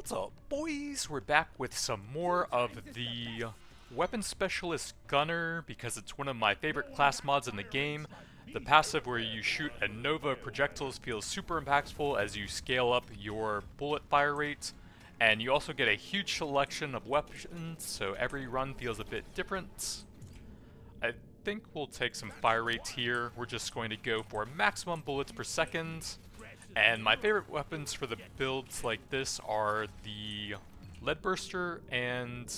What's up, boys? We're back with some more of the Weapon Specialist Gunner because it's one of my favorite class mods in the game. The passive where you shoot a nova of projectiles feels super impactful as you scale up your bullet fire rate, and you also get a huge selection of weapons, so every run feels a bit different. I think we'll take some fire rates here. We're just going to go for maximum bullets per second. And my favorite weapons for the builds like this are the lead burster and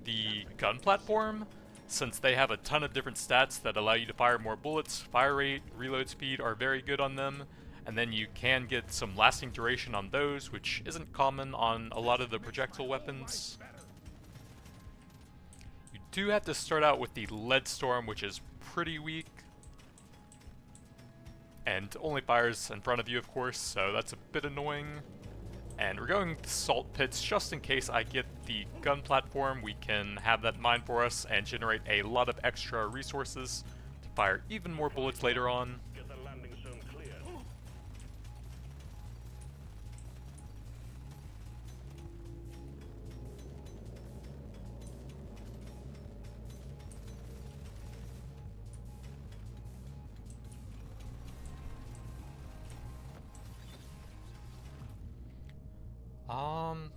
the gun platform, since they have a ton of different stats that allow you to fire more bullets. Fire rate, reload speed are very good on them, and then you can get some lasting duration on those, which isn't common on a lot of the projectile weapons. You do have to start out with the lead storm, which is pretty weak. And only fires in front of you, of course, so that's a bit annoying. And we're going to salt pits just in case I get the gun platform. We can have that mine for us and generate a lot of extra resources to fire even more bullets later on.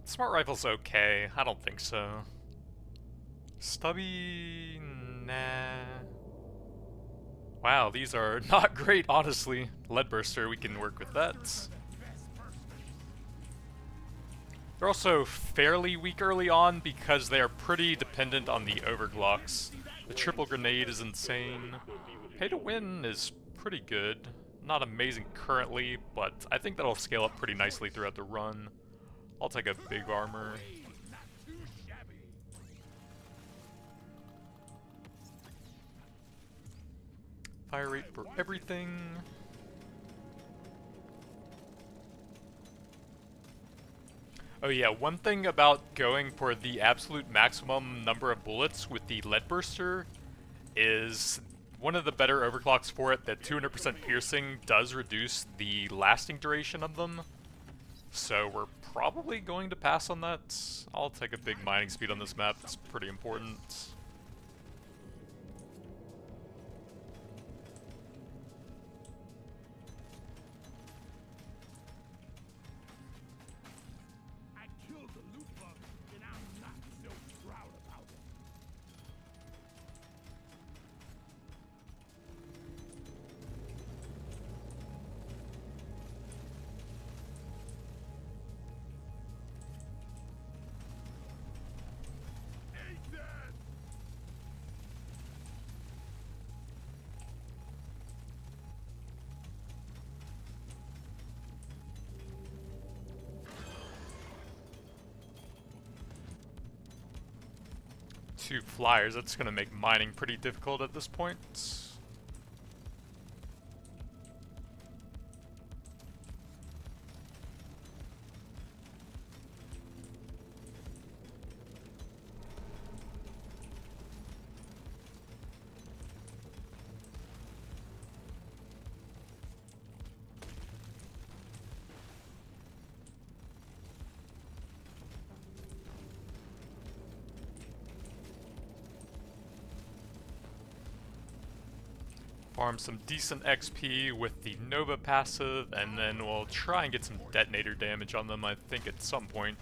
Smart rifle's okay. I don't think so. Stubby, nah. Wow, these are not great, honestly. Lead burster, we can work with that. They're also fairly weak early on because they are pretty dependent on the overclocks. The triple grenade is insane. Pay to win is pretty good. Not amazing currently, but I think that'll scale up pretty nicely throughout the run. I'll take a big armor. Fire rate for everything. Oh yeah, one thing about going for the absolute maximum number of bullets with the lead burster is one of the better overclocks for it, that 200% piercing does reduce the lasting duration of them. So we're probably going to pass on that. I'll take a big mining speed on this map, it's pretty important. Two flyers, that's going to make mining pretty difficult at this point. Farm some decent XP with the Nova passive, and then we'll try and get some detonator damage on them, I think, at some point.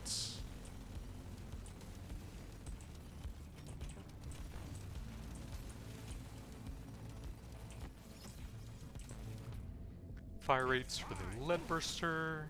Fire rates for the lead burster.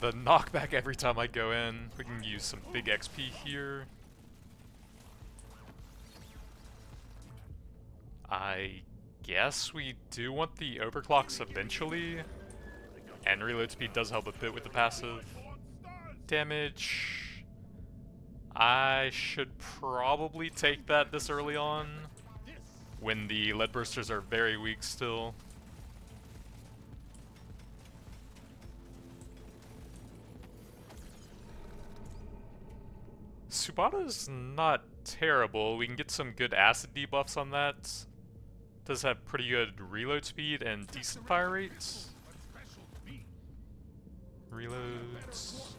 The knockback every time I go in. We can use some big XP here. I guess we do want the overclocks eventually. And reload speed does help a bit with the passive. Damage. I should probably take that this early on, when the lead bursters are very weak still. Subata's not terrible. We can get some good acid debuffs on that. Does have pretty good reload speed and decent fire rates. Reloads.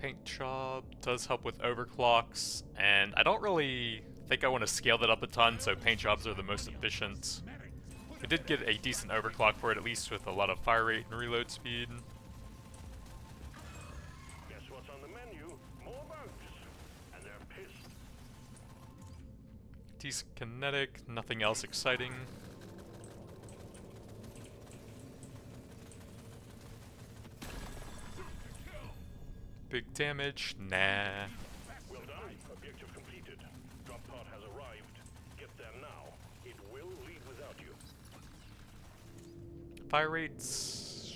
Paint job does help with overclocks, and I don't really think I want to scale that up a ton, so paint jobs are the most efficient. We did get a decent overclock for it, at least with a lot of fire rate and reload speed. Guess what's on the menu? More bugs. And they're pissed. Decent kinetic, nothing else exciting. Big damage? Nah. Well done. Objective completed. Drop pod has arrived. Get there now. It will leave without you. Fire rates.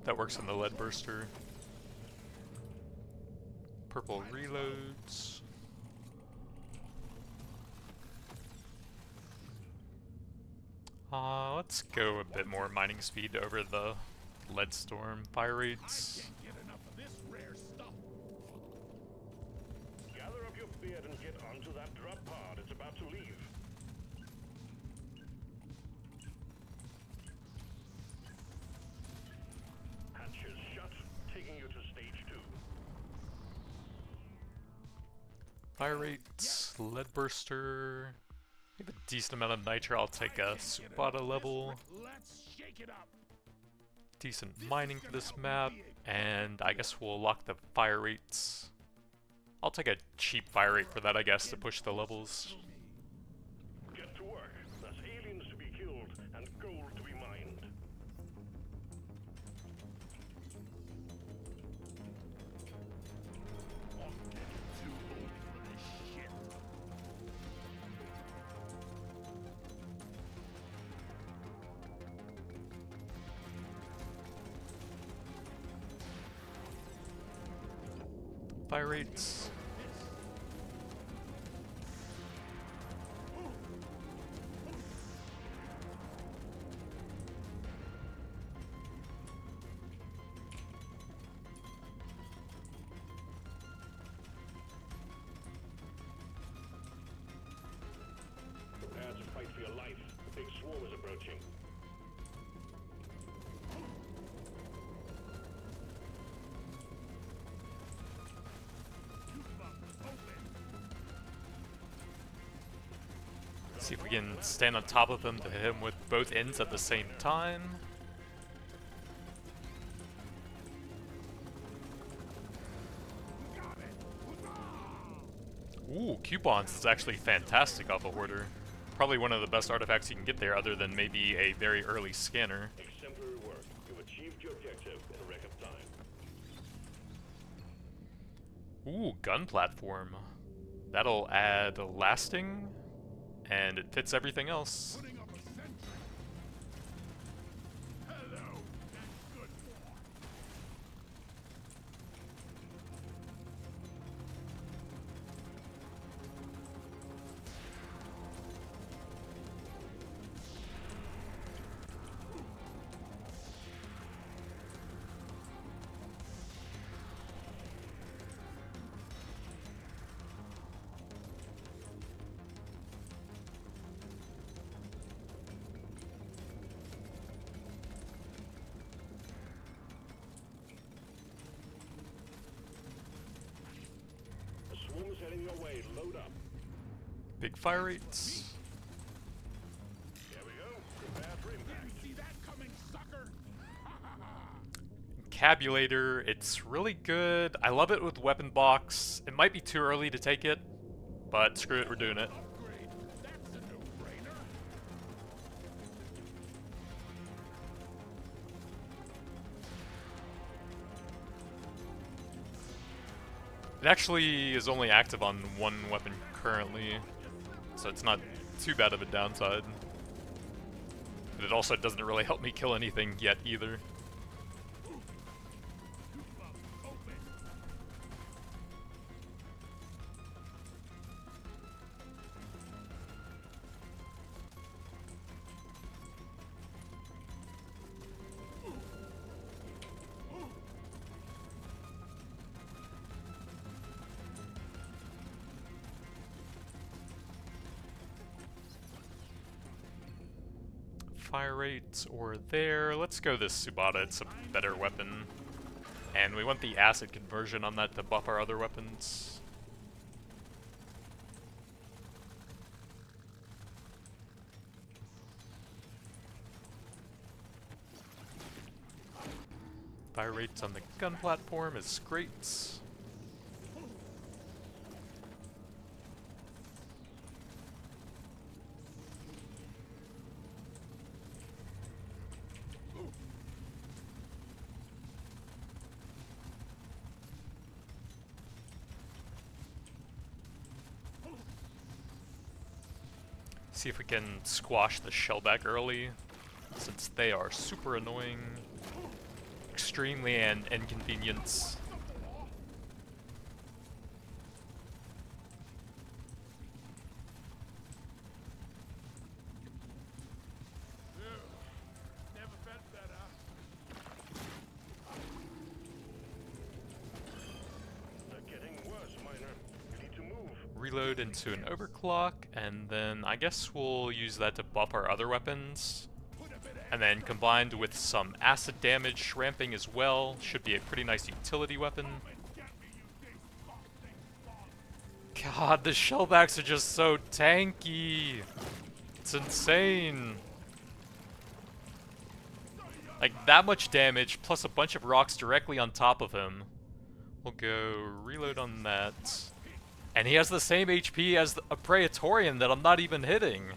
That works on the lead burster. Purple reloads. Let's go a bit more mining speed over the lead storm. Fire rates. Gather up your beard and get onto that drop pod. It's about to leave. Hatches shut, taking you to stage 2. Fire rates. Lead burster. We have a decent amount of nitro. I'll take a Subata level. Decent mining for this map, and I guess we'll lock the fire rates. I'll take a cheap fire rate for that, I guess, to push the levels. Get to work. There's aliens to be killed and gold to be mined. Fire rates. Prepare to fight for your life. The big swarm is approaching. See if we can stand on top of him to hit him with both ends at the same time. Ooh, coupons is actually fantastic off a hoarder. Probably one of the best artifacts you can get there, other than maybe a very early scanner. Exemplary work. You've achieved your objective in a record time. Ooh, gun platform. That'll add lasting, and it fits everything else. Swarm is heading your way. Load up. Big fire rates. Here we go. Prepare for impact. See that coming, sucker? Cabulator, it's really good. I love it with weapon box. It might be too early to take it, but screw it, we're doing it. Upgrade. That's a no-brainer. It actually is only active on one weapon currently, so it's not too bad of a downside. But it also doesn't really help me kill anything yet either. fire rate or there. Let's go this Subata, it's a better weapon. And we want the acid conversion on that to buff our other weapons. Fire rates on the gun platform is great. See if we can squash the shellback early, since they are super annoying, extremely inconvenient. Never felt better. They're getting worse, Miner. You need to move. Reload into an overclock, and then I guess we'll use that to buff our other weapons. And then combined with some acid damage ramping as well, should be a pretty nice utility weapon. God, the shellbacks are just so tanky. It's insane. Like, that much damage, plus a bunch of rocks directly on top of him. We'll go reload on that. And he has the same HP as a Praetorian that I'm not even hitting.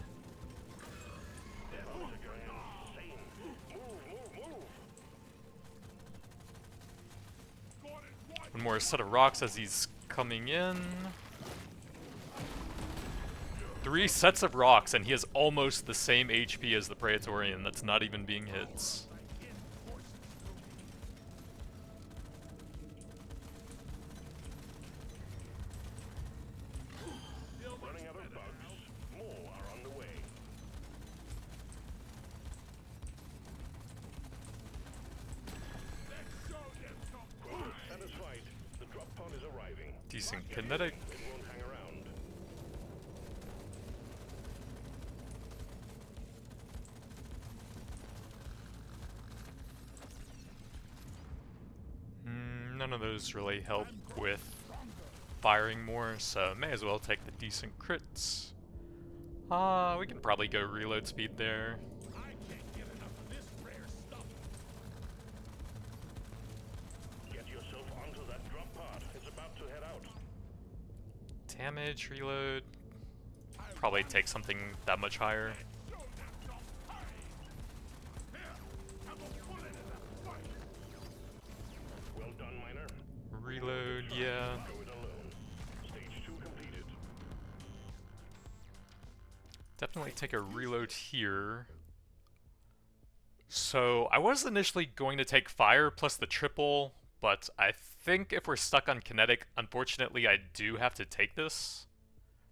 One more set of rocks as he's coming in. 3 sets of rocks, and he has almost the same HP as the Praetorian that's not even being hit. Running out of bugs. More are on the way. Quota satisfied. The drop pod is arriving. Decent kinetic. It won't hang around. None of those really help with firing more, so may as well take the decent crits. We can probably go reload speed there. I can't get enough of this rare stuff. Get yourself onto that drop pod. It's about to head out. Damage, reload. Probably take something that much higher. Well done, Miner. Reload, yeah. Go it alone. Stage 2 completed. Definitely take a reload here. So, I was initially going to take fire plus the triple, but I think if we're stuck on kinetic, unfortunately I do have to take this.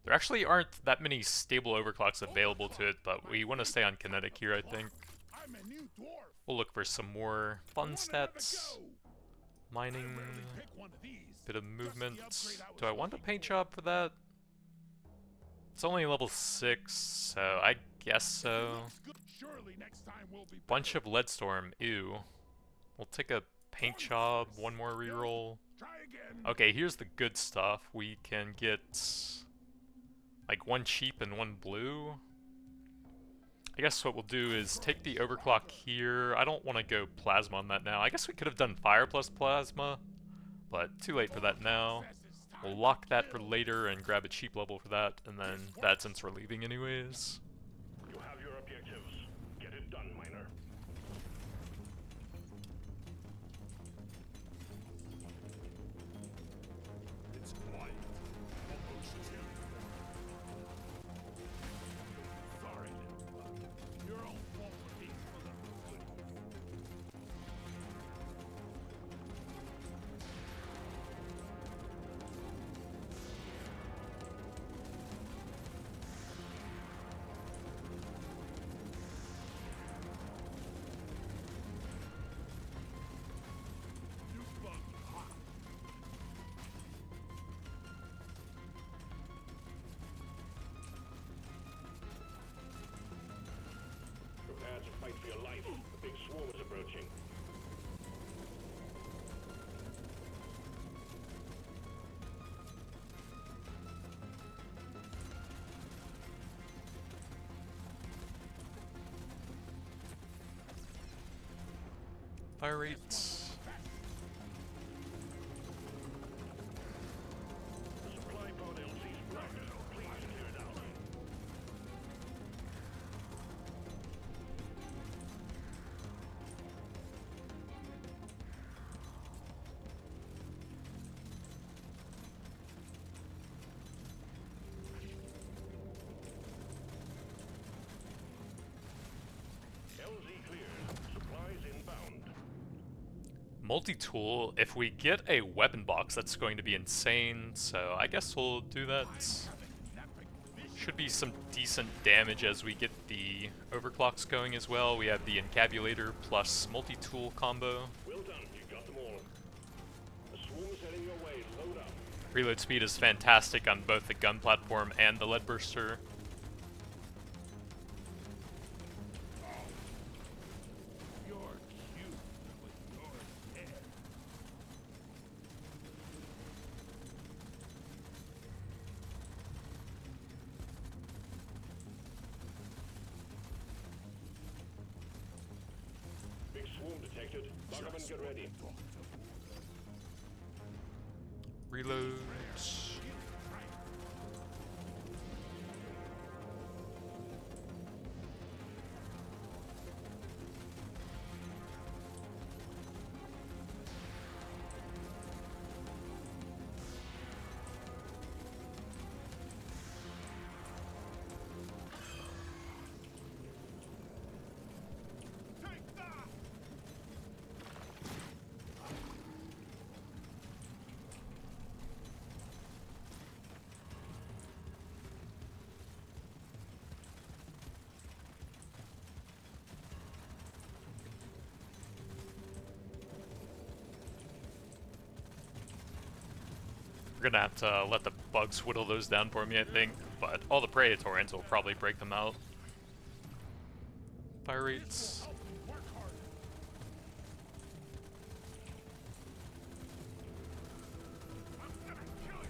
There actually aren't that many stable overclocks available to it, but we want to stay on kinetic here, I think. I'm a new dwarf. We'll look for some more fun stats. Mining, Pick one of these. bit of movement. Do I want a paint job for that? It's only level 6, so I guess so. Surely next time will be Bunch of Leadstorm, ew. We'll take a paint job, one more reroll. Try again. Okay, here's the good stuff. We can get like 1 cheap and 1 blue. I guess what we'll do is take the overclock here. I don't want to go plasma on that now. I guess we could have done fire plus plasma, but too late for that now. We'll lock that for later and grab a cheap level for that, and then that since we're leaving anyways. You have your objectives. Get it done, Miner. It's quiet. Sorry. Your own fault for being full of to life. A big swarm is approaching. Fire rates. The supply pod LC's blocked. Please clear it out. LZ cleared. Supplies inbound. Multi-tool, if we get a weapon box, that's going to be insane, so I guess we'll do that. Should be some decent damage as we get the overclocks going as well. We have the encabulator plus multi-tool combo. Well done. You got them all. The swarm is heading your way. Load up. Reload speed is fantastic on both the gun platform and the lead burster. You're cute with your hair. Big swarm detected. Lock up and get ready. Reload. Take that! We're gonna have to let the bugs whittle those down for me, I think, but all the Praetorians will probably break them out. Fire rates. Work hard. I'm gonna kill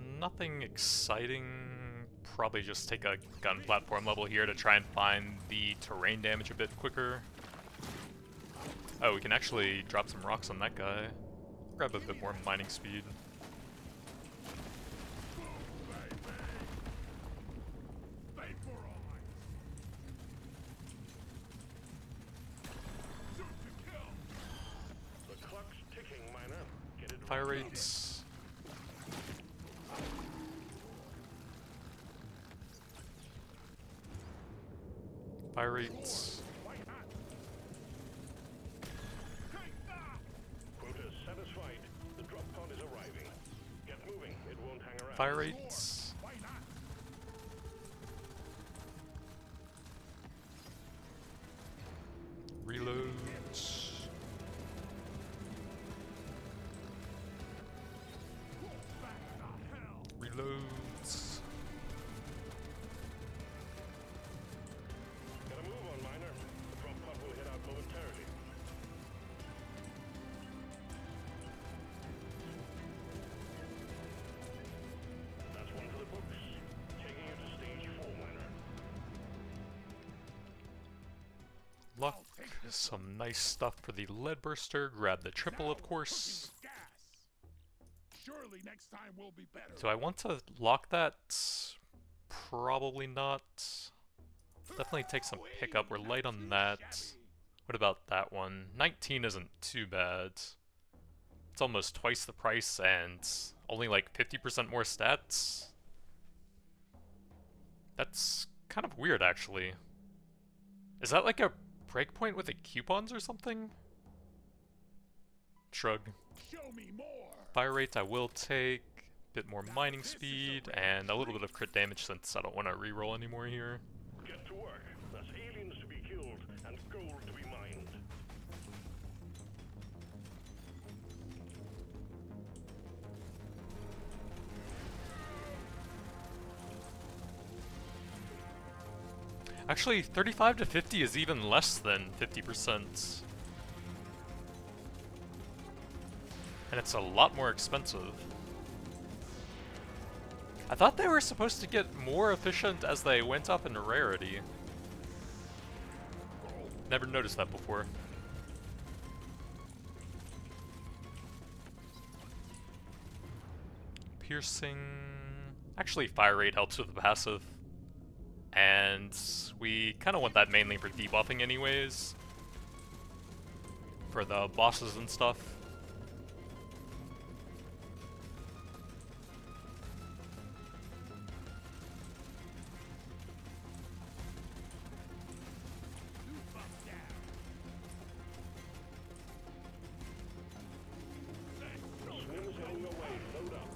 you. Nothing exciting. Probably just take a gun platform level here to try and find the terrain damage a bit quicker. Oh, we can actually drop some rocks on that guy. Grab a bit more mining speed. Vaporize. Shoot to kill. The clock's ticking, miner. Get it Fire right. rates. Fire rates. Why not? Take that! Quota satisfied. The drop pod is arriving. Get moving. It won't hang around. Fire rates. Why not? Reloads. Back to hell. Reloads. Gotta move on, miner. The drop pod will head out momentarily. That's one for the books. Taking you to stage 4, miner. Luck. Some nice stuff for the lead burster. Grab the triple, of course. Gas. Surely next time will be better. Do I want to lock that? Probably not. Definitely take some pickup. We're light on that. What about that one? 19 isn't too bad. It's almost twice the price and only like 50% more stats. That's kind of weird, actually. Is that like a breakpoint with the coupons or something? Shrug. Show me more. Fire rate I will take. Bit more mining speed and a little bit of crit damage since I don't want to reroll anymore here. Get to work. There's aliens to be killed and gold to be mined. Actually, 35 to 50 is even less than 50%. And it's a lot more expensive. I thought they were supposed to get more efficient as they went up in rarity. Never noticed that before. Piercing... Actually, fire rate helps with the passive. And we kind of want that mainly for debuffing anyways. For the bosses and stuff. Swings heading your way. Load up.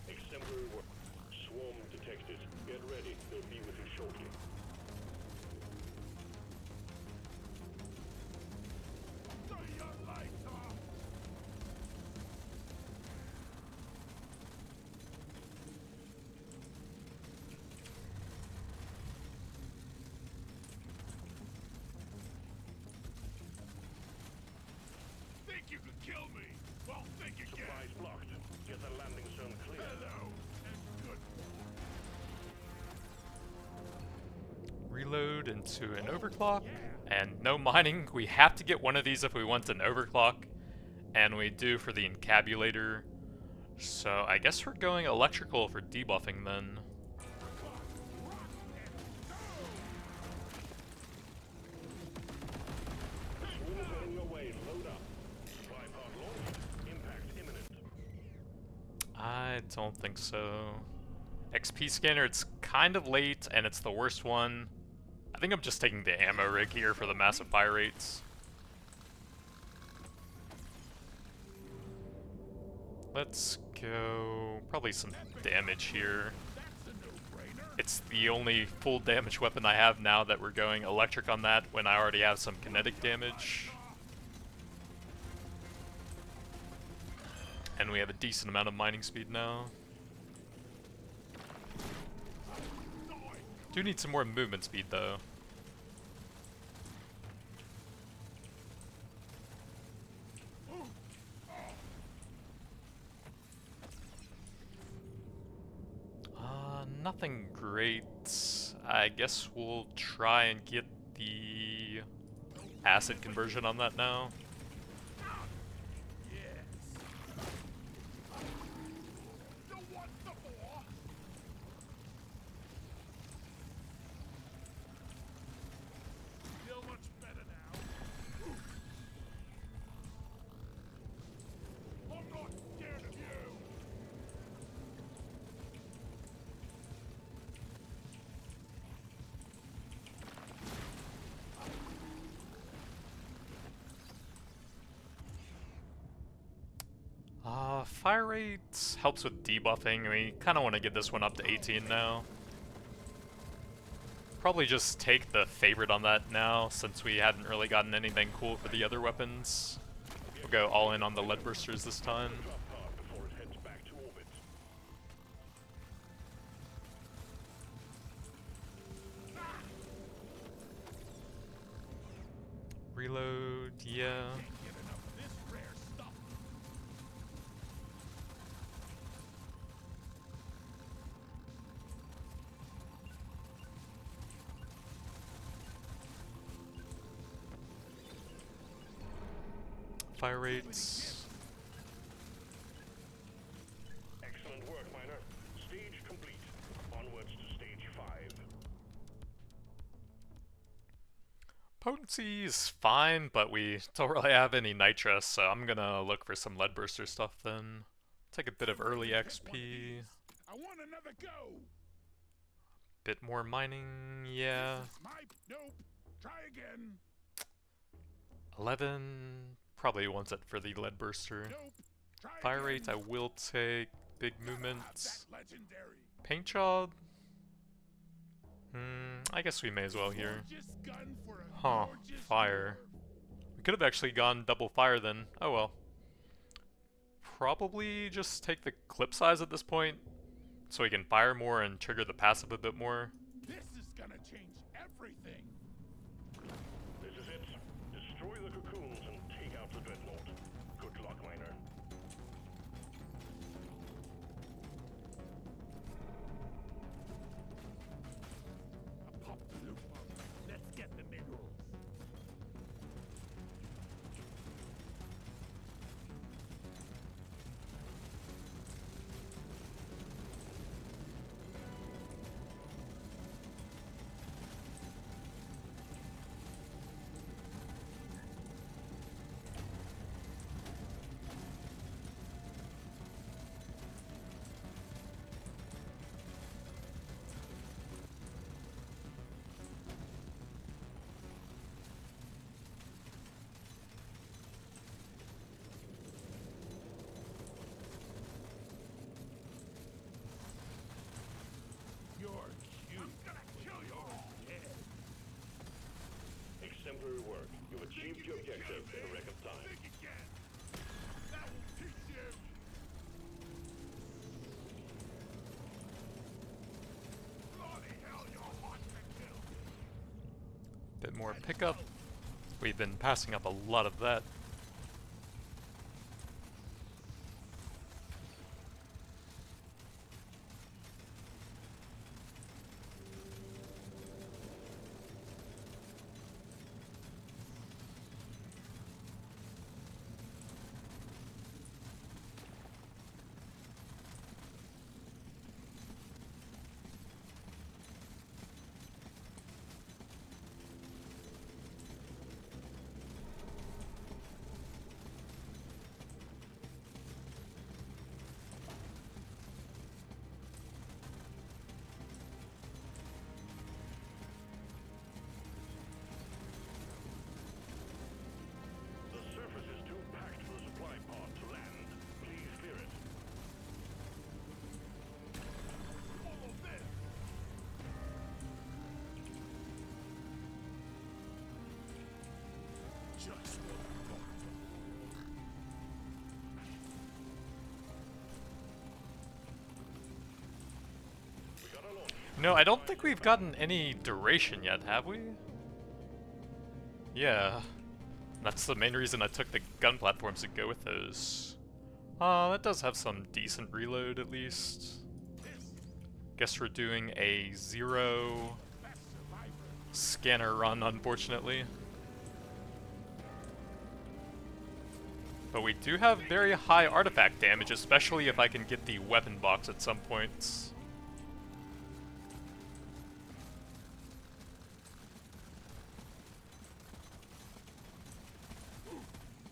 Exemplary work. Swarm detected. Get ready. They'll be with you shortly. Turn your lights off. Think you can kill me? Well, think again. Supplies blocked. Get the landing zone clear. Hello and good. Reload into an overclock. And no mining. We have to get one of these if we want an overclock. And we do for the encabulator. So I guess we're going electrical for debuffing then. Swings heading your way. Load up. Supply pod launched. Impact imminent. I don't think so. XP scanner, it's kind of late and it's the worst one. I think I'm just taking the ammo rig here for the massive fire rates. Let's go probably some damage here. It's the only full damage weapon I have now that we're going electric on that when I already have some kinetic damage. And we have a decent amount of mining speed now. Do need some more movement speed though. Nothing great. I guess we'll try and get the acid conversion on that now. Feel much better now. I'm not scared of you. Fire rate helps with debuffing. We kind of want to get this one up to 18 now. Probably just take the favorite on that now, since we hadn't really gotten anything cool for the other weapons. We'll go all in on the lead bursters this time. Drop pod before it heads back to orbit. Reload, yeah. Get enough of this rare stuff. Fire rates. Excellent work, Miner. Stage complete. Onwards to stage 5. Potency is fine, but we don't really have any nitrous, so I'm gonna look for some lead burster stuff then. Take a bit of early XP. I want another go. Bit more mining, yeah. Nope. Try again. 11, probably wants it for the lead burster. Nope. Try Fire again. rate I will take. Big Gotta have movements. that legendary. Paint job? I guess we may as well here. Gorgeous gun for a Huh, gorgeous fire. dwarf. We could have actually gone double fire then. Oh well. Probably just take the clip size at this point, so we can fire more and trigger the passive a bit more. This is gonna change everything. This is it. Destroy the cocoons and take out the Dreadnought. Good luck, miner. Pop the loop bomb. Let's get the minerals. You're cute. I'm gonna kill you all. Yeah. Exemplary work. You've achieved your objective in a record time. Think again. That will teach you. Bloody hell, you're hot to kill. Bit more pickup. We've been passing up a lot of that. The surface is too packed for the supply pod to land. Please clear it. All of this. Just what I thought. We got a launch. No, I don't think we've gotten any duration yet, have we? Yeah. That's the main reason I took the gun platforms to go with those. That does have some decent reload at least. Guess we're doing a 0 Best survivor. scanner run, unfortunately. But we do have very high artifact damage, especially if I can get the weapon box at some points.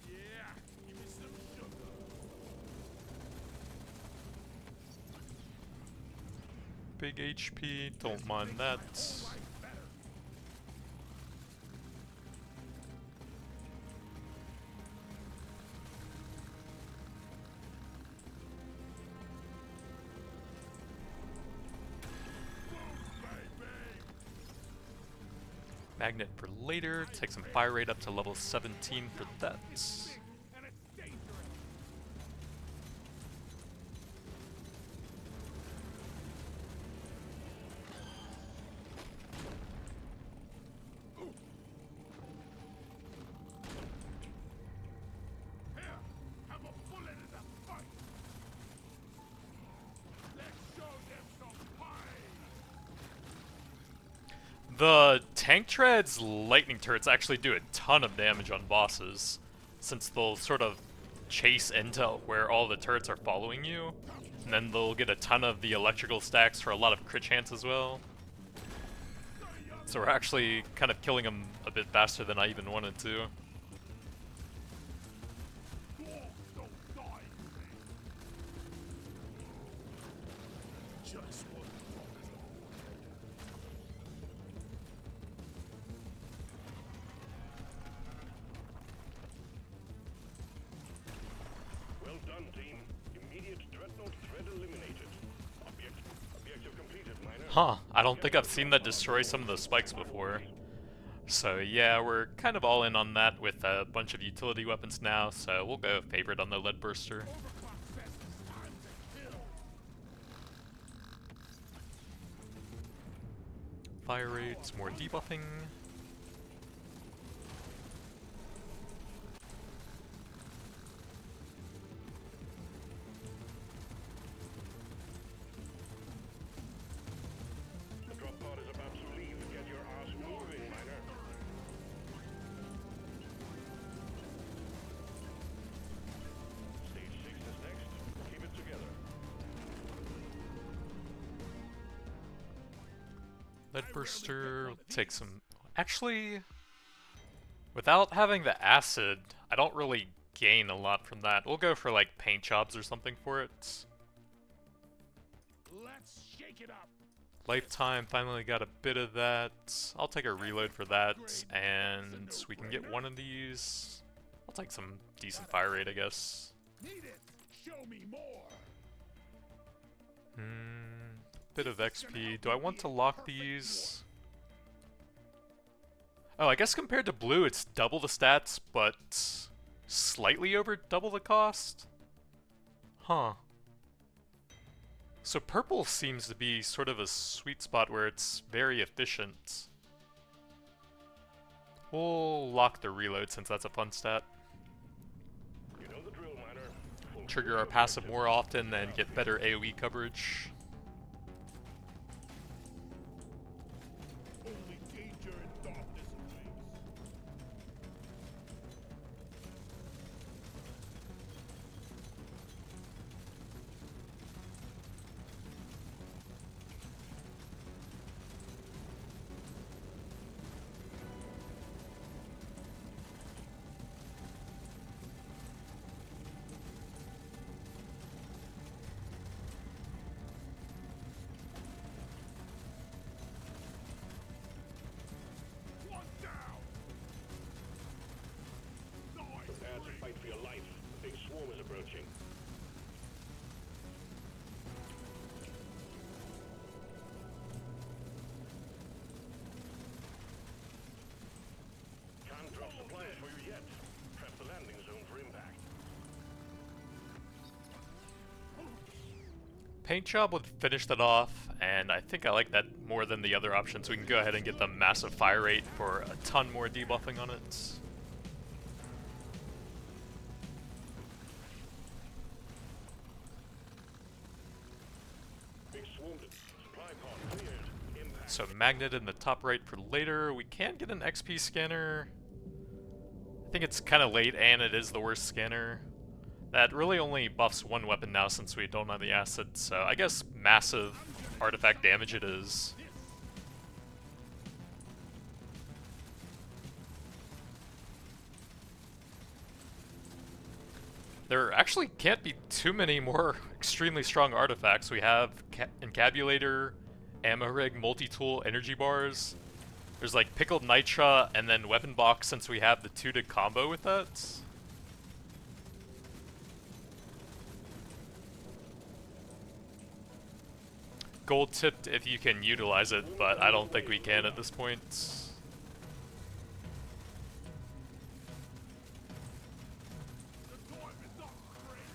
Yeah. Give me some sugar. Big HP, don't mind that. Life better. Magnet for later, take some fire rate up to level 17 for that. And it's dangerous. Here, have a bullet in the fight. Let's show them some fight. The tank treads lightning turrets actually do a ton of damage on bosses, since they'll sort of chase into where all the turrets are following you, and then they'll get a ton of the electrical stacks for a lot of crit chance as well. So we're actually kind of killing them a bit faster than I even wanted to. Dwarves don't die today. Just what the fuck is all? Well done, team. Immediate Dreadnought threat eliminated. Objective completed, miner. Huh, I don't think I've seen that destroy some of the spikes before. So yeah, we're kind of all in on that with a bunch of utility weapons now, so we'll go favorite on the lead burster. Overclock says it's time to kill. Fire rates, more debuffing. The drop pod is about to leave. Get your ass moving, miner. Stage 6 is next. Keep it together. Lead burster, will take some... Actually, without having the acid, I don't really gain a lot from that. We'll go for like paint jobs or something for it. Let's shake it up. Lifetime, finally got a bit of that. I'll take a reload for that, and we can get one of these. I'll take some decent fire rate, I guess. Need it. Show me more. Bit of XP. Do I want to lock these? Oh, I guess compared to blue, it's double the stats, but slightly over double the cost? Huh. So purple seems to be sort of a sweet spot where it's very efficient. We'll lock the reload since that's a fun stat. You know the drill, miner. Fulfill Trigger our your passive objective. more often and get better AoE coverage. Only danger and darkness awaits. One down. Nice. Prepare to fight for your life. The big swarm is approaching. Can't drop supplies for you yet. Prep the landing zone for impact. Paint job would finish that off, and I think I like that more than the other options. We can go ahead and get the massive fire rate for a ton more debuffing on it. Big swarm. Supply pod cleared. Impact. So magnet in the top right for later. We can get an XP scanner. I think it's kind of late, and it is the worst scanner. That really only buffs one weapon now since we don't have the acid, so I guess massive artifact damage it is. There actually can't be too many more extremely strong artifacts. We have Encabulator, Ammo Rig, Multi-Tool, Energy Bars. There's like Pickled Nitra, and then Weapon Box since we have the two to combo with that. Gold tipped if you can utilize it, but I don't think we can at this point. The dwarf is not crazy.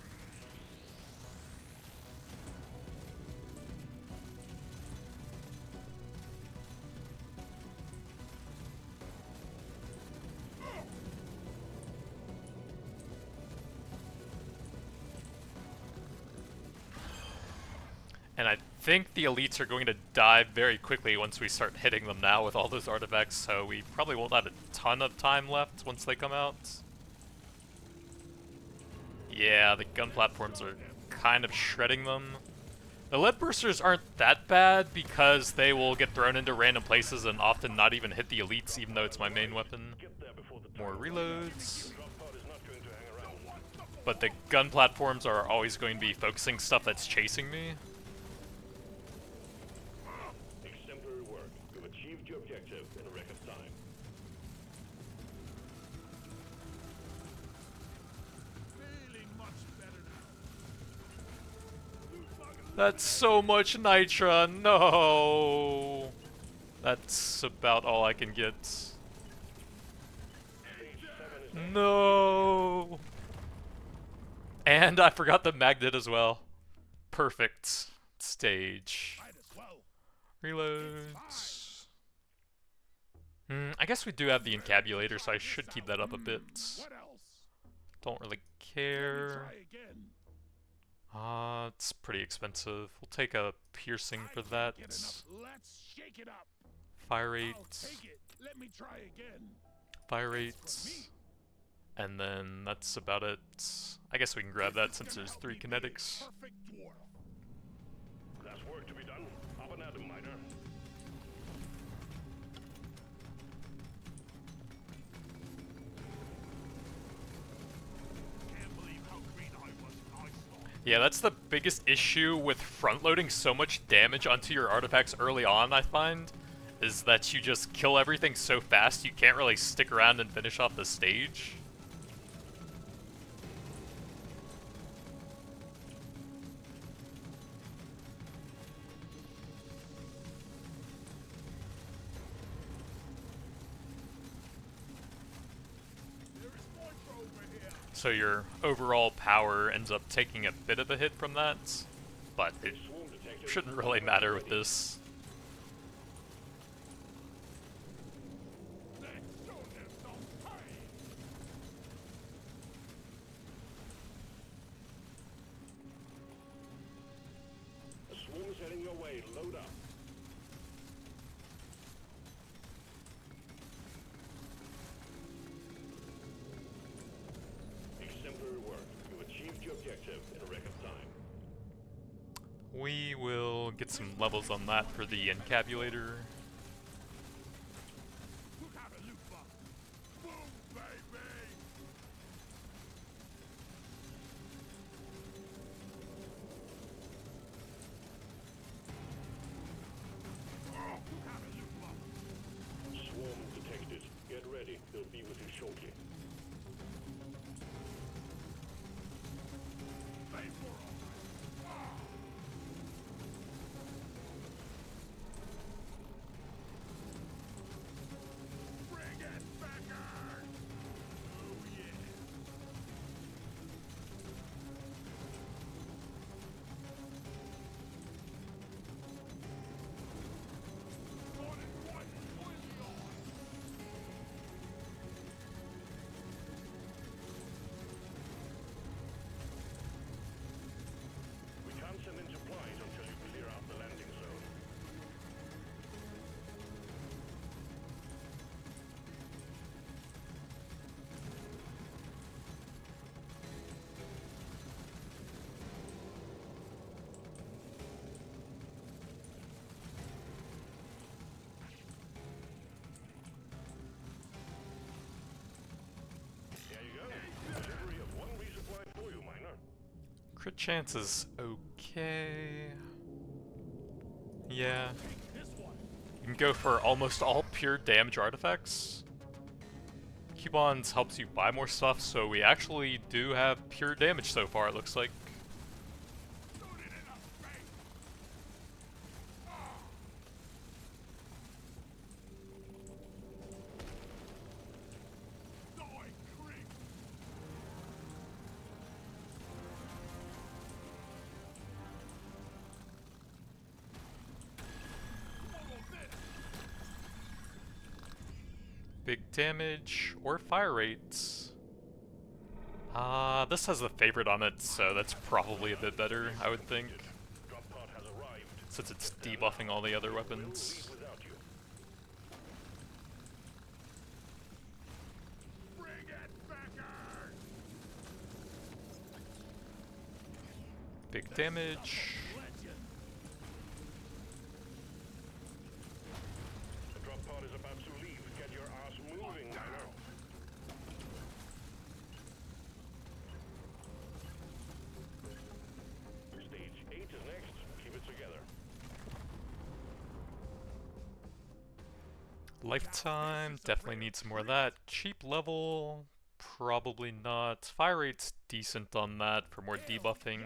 And I think the elites are going to die very quickly once we start hitting them now with all those artifacts, so we probably won't have a ton of time left once they come out. Yeah, the gun platforms are kind of shredding them. The lead bursters aren't that bad because they will get thrown into random places and often not even hit the elites, even though it's my main weapon. More reloads. But the gun platforms are always going to be focusing stuff that's chasing me. Exemplary work. You've achieved your objective in a record time. Feeling much better now. That's so much nitra, no! That's about all I can get. No! And I forgot the magnet as well. Perfect stage. Might as well. Reloads. I guess we do have the encabulator, so I should keep that up a bit. What else? Don't really Let me care. try again. It's pretty expensive. We'll take a piercing for that. Get enough. Let's shake it up. Fire I'll rate. take it. Let me try again. Fire rate. And then that's about it. I guess we can grab that since there's 3 kinetics. Perfect dwarf. There's work to be done. Up and at 'em, miner. Can't believe how green I was when I saw it. Yeah, that's the biggest issue with front-loading so much damage onto your artifacts early on, I find, is that you just kill everything so fast you can't really stick around and finish off the stage. There is more over here. So your overall power ends up taking a bit of a hit from that, but it Swarm detected. shouldn't really matter with this. Let's show them some pain. A swarm is heading your way. Load up. Exemplary work. You've achieved your objective in a record time. We will get some levels on that for the encabulator. Who got a loot box? Boom, baby. Oh, who got a loot box? Swarm detected. Get ready. They'll be with you shortly. Pay for all. Bring it back on! Oh yeah. One and one, oily on. We can't send in supplies until you clear out the landing zone. There you go. Delivery of 1 resupply for you, miner. Crit chance is okay. Yeah. This one. You can go for almost all pure damage artifacts. Coupons helps you buy more stuff, so we actually do have pure damage so far, it looks like. Shoot it in the face. Soy creep. Follow this. Big damage or fire rates. This has a favorite on it, so that's probably a bit better, I would think, Drop pod has arrived. since it's debuffing all the other weapons. Leave without you. Bring it back on. Big damage. Legend. Lifetime, definitely need some more of that. Cheap level, probably not. Fire rate's decent on that for more debuffing.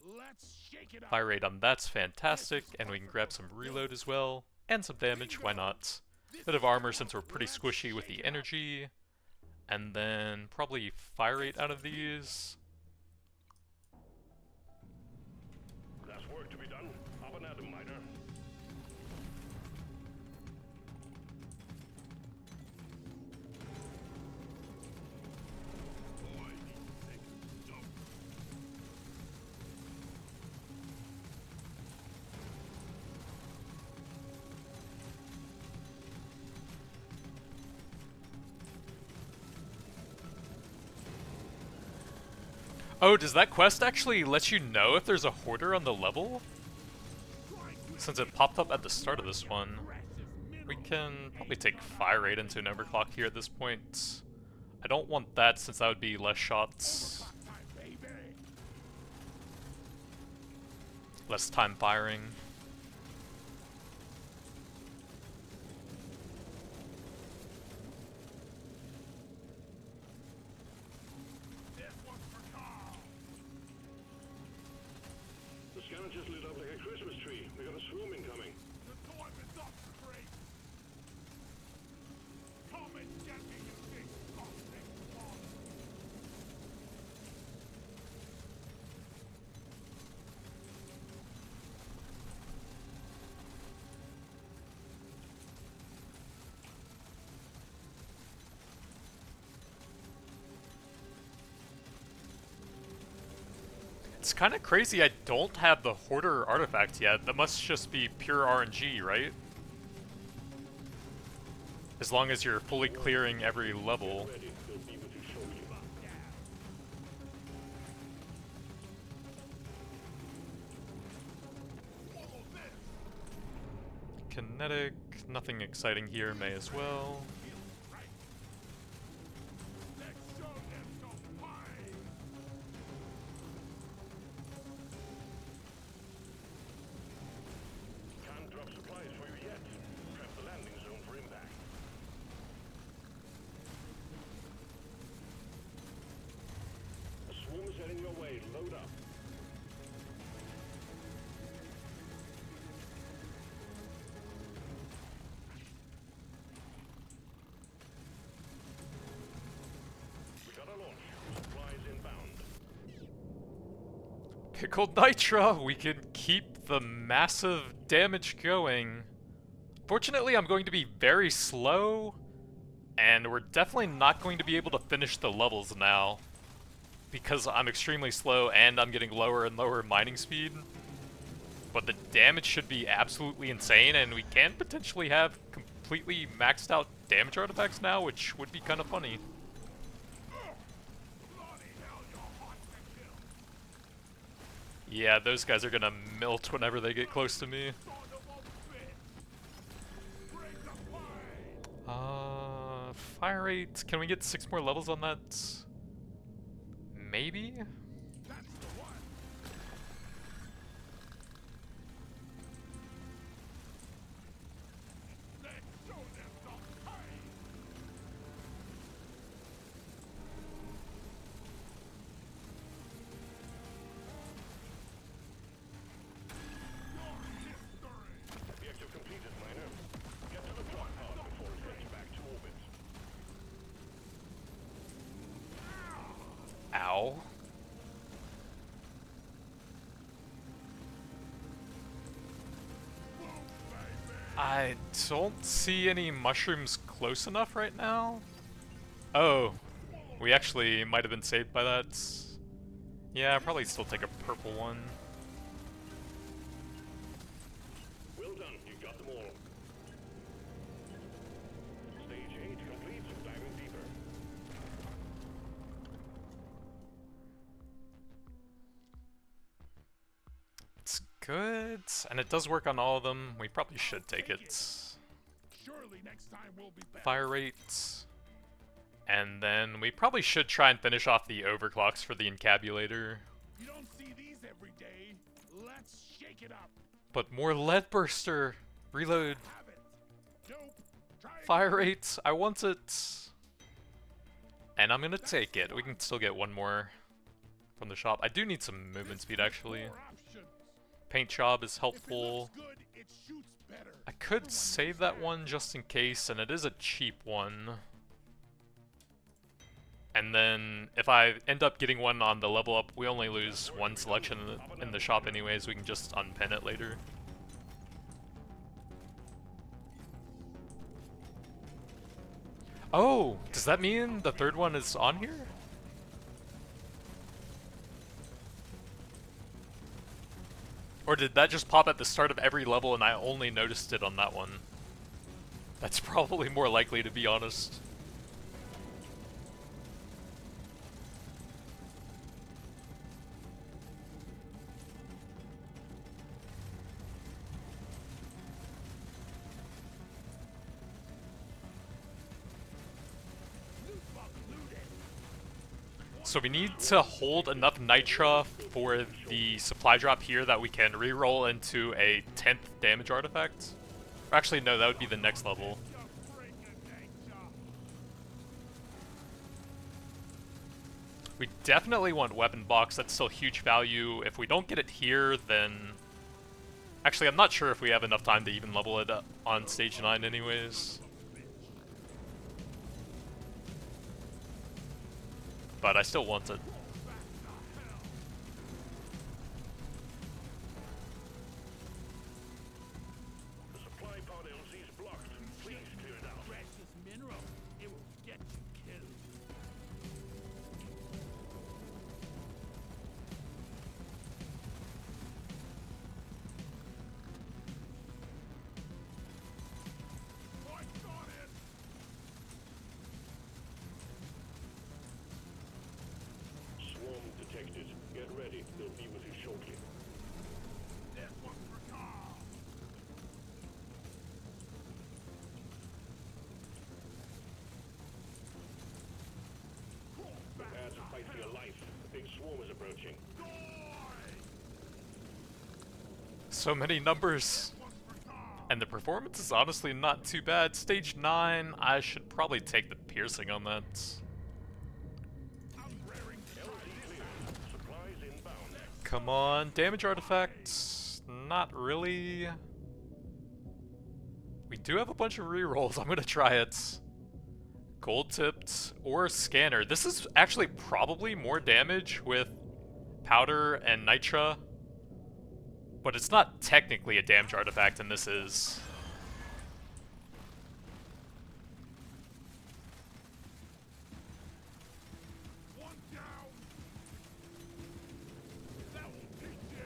Let's shake it up. Fire rate on that's fantastic, and we can grab some reload as well. And some damage, why not? Bit of armor since we're pretty squishy with the energy. And then probably fire rate out of these. There's work to be done. Up and at 'em, miner. Oh, does that quest actually let you know if there's a hoarder on the level? Since it popped up at the start of this one. We can probably take fire rate into an overclock here at this point. I don't want that since that would be less shots. Less time firing. The scanner just lit up like a Christmas tree. We got a swarm incoming. The time is up to break. Come and get me, you big cosmic monster. It's kind of crazy I don't have the hoarder artifact yet. That must just be pure RNG, right? As long as you're fully clearing every level. Ready. We'll be with you shortly. Kinetic, nothing exciting here, may as well. Let's show them some fight. Can't drop supplies for you yet. Prep the landing zone for impact. A swarm is heading your way. Load up. We got a launch. Supplies inbound. Pickled Nitra, we can keep the massive damage going. Fortunately, I'm going to be very slow, and we're definitely not going to be able to finish the levels now. Because I'm extremely slow and I'm getting lower and lower mining speed. But the damage should be absolutely insane, and we can potentially have completely maxed out damage artifacts now, which would be kind of funny. Bloody hell, you're hot to kill. Yeah, those guys are gonna melt whenever they get close to me. Son of a bitch. Break the fight. Fire rate. Can we get 6 more levels on that? Maybe? That's the one. Let's show them some pain. Your history. Objective completed, miner. Get to the drop pod before it heads back to orbit. Ow. I don't see any mushrooms close enough right now. Oh, we actually might have been saved by that. Yeah, I'll probably still take a purple one. Well done. You got them all. Stage 8 complete. Diving deeper. It's good, and it does work on all of them. We probably should take it. Surely next time we'll be better. Fire rate. And then we probably should try and finish off the overclocks for the encabulator. You don't see these every day. Let's shake it up. But more lead burster. Reload. Have it. Nope. Fire rate, I want it. And I'm gonna take it. We can still get one more from the shop. I do need some movement speed, actually. Paint job is helpful. I could save that one just in case, and it is a cheap one. And then if I end up getting one on the level up, we only lose one selection in the shop anyways. We can just unpin it later. Oh, does that mean the third one is on here? Or did that just pop at the start of every level and I only noticed it on that one? That's probably more likely, to be honest. So we need to hold enough nitra for the supply drop here that we can reroll into a 10th damage artifact. Or actually, no, that would be the next level. We definitely want weapon box. That's still huge value. If we don't get it here, then... Actually, I'm not sure if we have enough time to even level it up on stage 9 anyways. But I still want it. The supply pod LZ is blocked. Please clear it out. Precious mineral. It will get you killed. Swarm detected. Get ready. They'll be with you shortly. There's one for Carl. Prepare to fight for your life. The big swarm is approaching. So many numbers. And the performance is honestly not too bad. Stage 9, I should probably take the piercing on that. Supplies inbound. Come on, damage artifacts. Not really. We do have a bunch of rerolls. I'm gonna try it. Gold tipped or scanner. This is actually probably more damage with powder and nitra. But it's not technically a damage artifact, and this is. One down. That will teach you.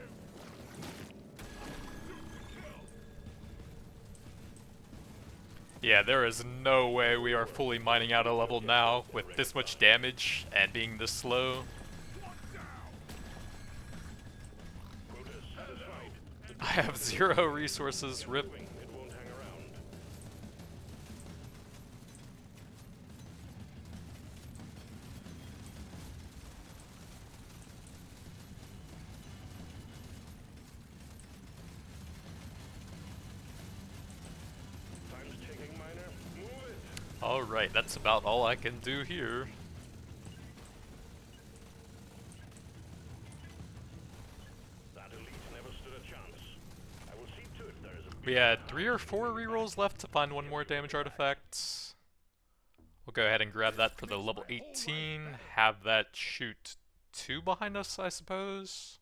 Yeah, there is no way we are fully mining out a level now with this much damage and being this slow. Quotas satisfied. I have 0 resources, rip. It won't hang around. Time's ticking, miner. Move it. Alright, that's about all I can do here. That elite never stood a chance. I will see to it there is a We had 3 or 4 rerolls left to find one more damage artifact. We'll go ahead and grab that for the level 18. Have that shoot 2 behind us, I suppose.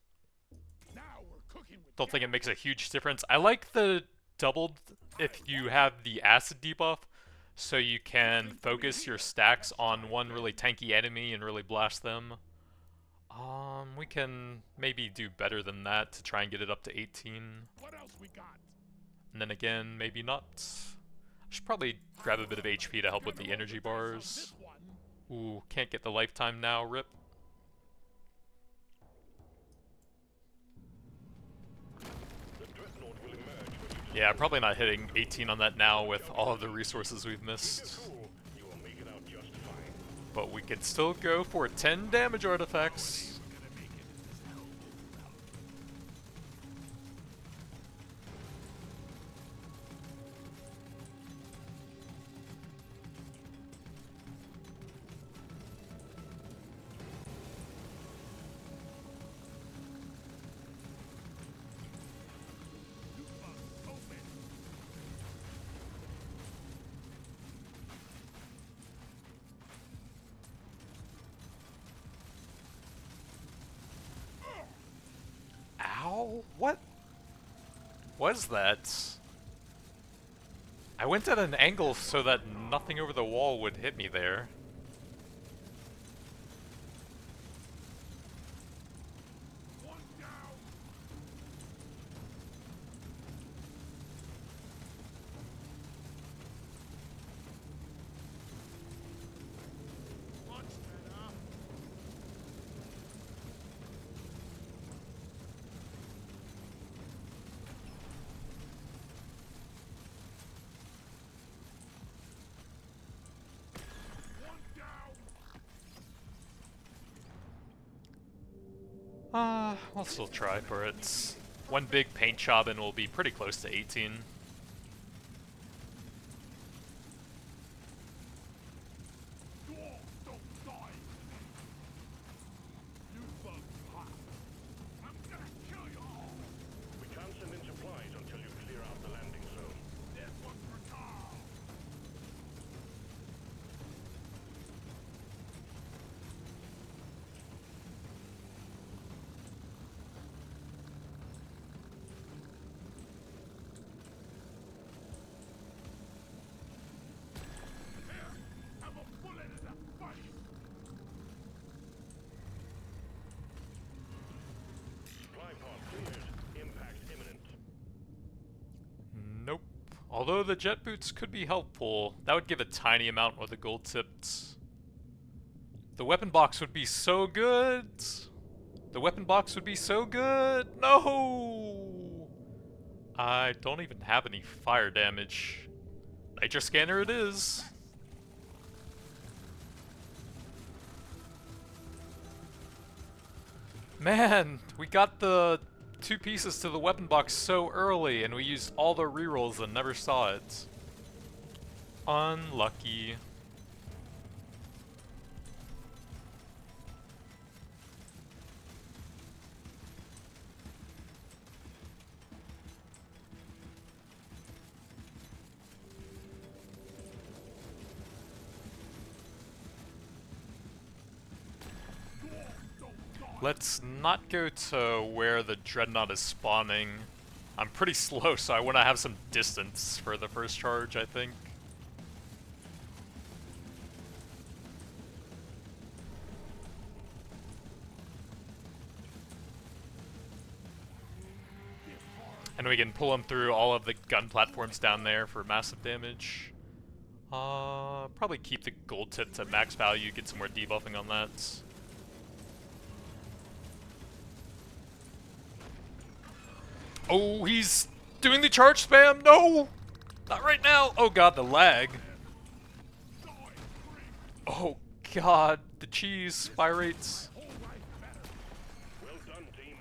Now we're cooking with Don't think it makes a huge difference. I like the doubled if you have the acid debuff, so you can focus your stacks on one really tanky enemy and really blast them. We can maybe do better than that to try and get it up to 18. what else we got? And then again, maybe not. I should probably grab a bit of HP to help with the energy bars. This one. Ooh, can't get the lifetime now, rip. The Dreadnought will emerge when you Yeah, probably not hitting 18 on that now with all of the resources we've missed. cool. You will make it out just fine. But we can still go for 10 damage artifacts. was that? I went at an angle so that nothing over the wall would hit me there. One down. Much better. One down. I'll still try for it. One big paint job and we'll be pretty close to 18. Dwarf, don't die. You both hot. I'm gonna kill you all. We can't send in supplies until you clear out the landing zone. This one's for Carl. Here, have a bullet in the face. Supply pod cleared. Impact imminent. Nope. Although the jet boots could be helpful, that would give a tiny amount with the gold tipped. The weapon box would be so good! The weapon box would be so good! No! I don't even have any fire damage. Nitro scanner it is! Man, we got the 2 pieces to the weapon box so early, and we used all the rerolls and never saw it. Unlucky. Let's not go to where the Dreadnought is spawning. I'm pretty slow, so I want to have some distance for the first charge, I think. And we can pull him through all of the gun platforms down there for massive damage. Probably keep the gold tip to max value, get some more debuffing on that. Oh, he's doing the charge spam! No! Not right now! Oh god, the lag. Oh god, the cheese fire rates. Well done, team.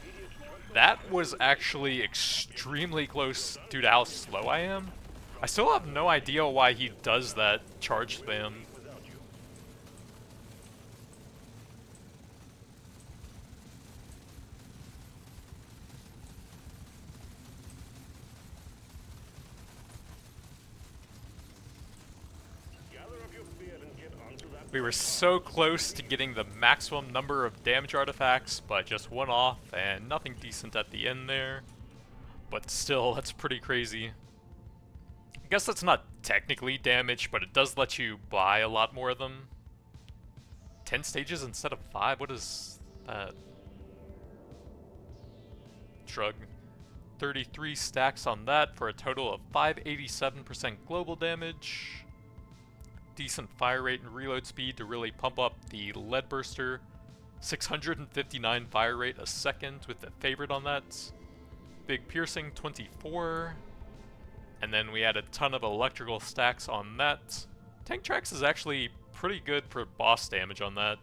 Immediate That was actually extremely close due to how slow I am. I still have no idea why he does that charge spam. without you. Gather up your beard and get onto that. We were so close to getting the maximum number of damage artifacts, but just one off and nothing decent at the end there. But still, that's pretty crazy. I guess that's not technically damage, but it does let you buy a lot more of them. 10 stages instead of 5? What is that? Shrug. 33 stacks on that for a total of 587% global damage. Decent fire rate and reload speed to really pump up the lead burster. 659 fire rate a second with the favorite on that. Big piercing 24. And then we had a ton of electrical stacks on that. Tank tracks is actually pretty good for boss damage on that.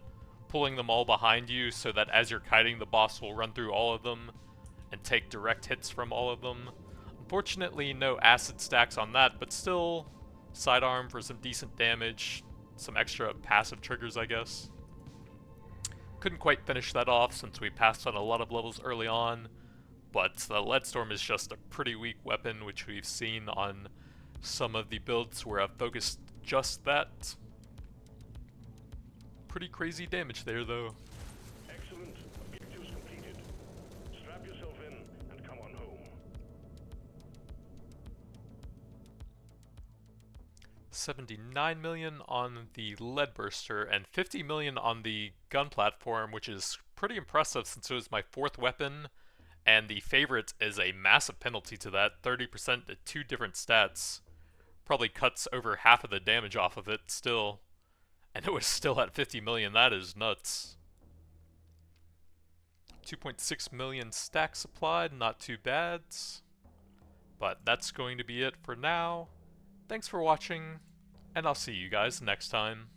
Pulling them all behind you so that as you're kiting, the boss will run through all of them and take direct hits from all of them. Unfortunately, no acid stacks on that, but still sidearm for some decent damage. Some extra passive triggers, I guess. Couldn't quite finish that off since we passed on a lot of levels early on. But the Leadstorm is just a pretty weak weapon, which we've seen on some of the builds where I've focused just that. Pretty crazy damage there, though. Excellent. Objectives completed. Strap yourself in and come on home. 79 million on the lead burster, and 50 million on the gun platform, which is pretty impressive since it was my 4th weapon, and the favorite is a massive penalty to that, 30% to 2 different stats. Probably cuts over half of the damage off of it still. And it was still at 50 million, that is nuts. 2.6 million stacks supplied, not too bad. But that's going to be it for now. Thanks for watching, and I'll see you guys next time.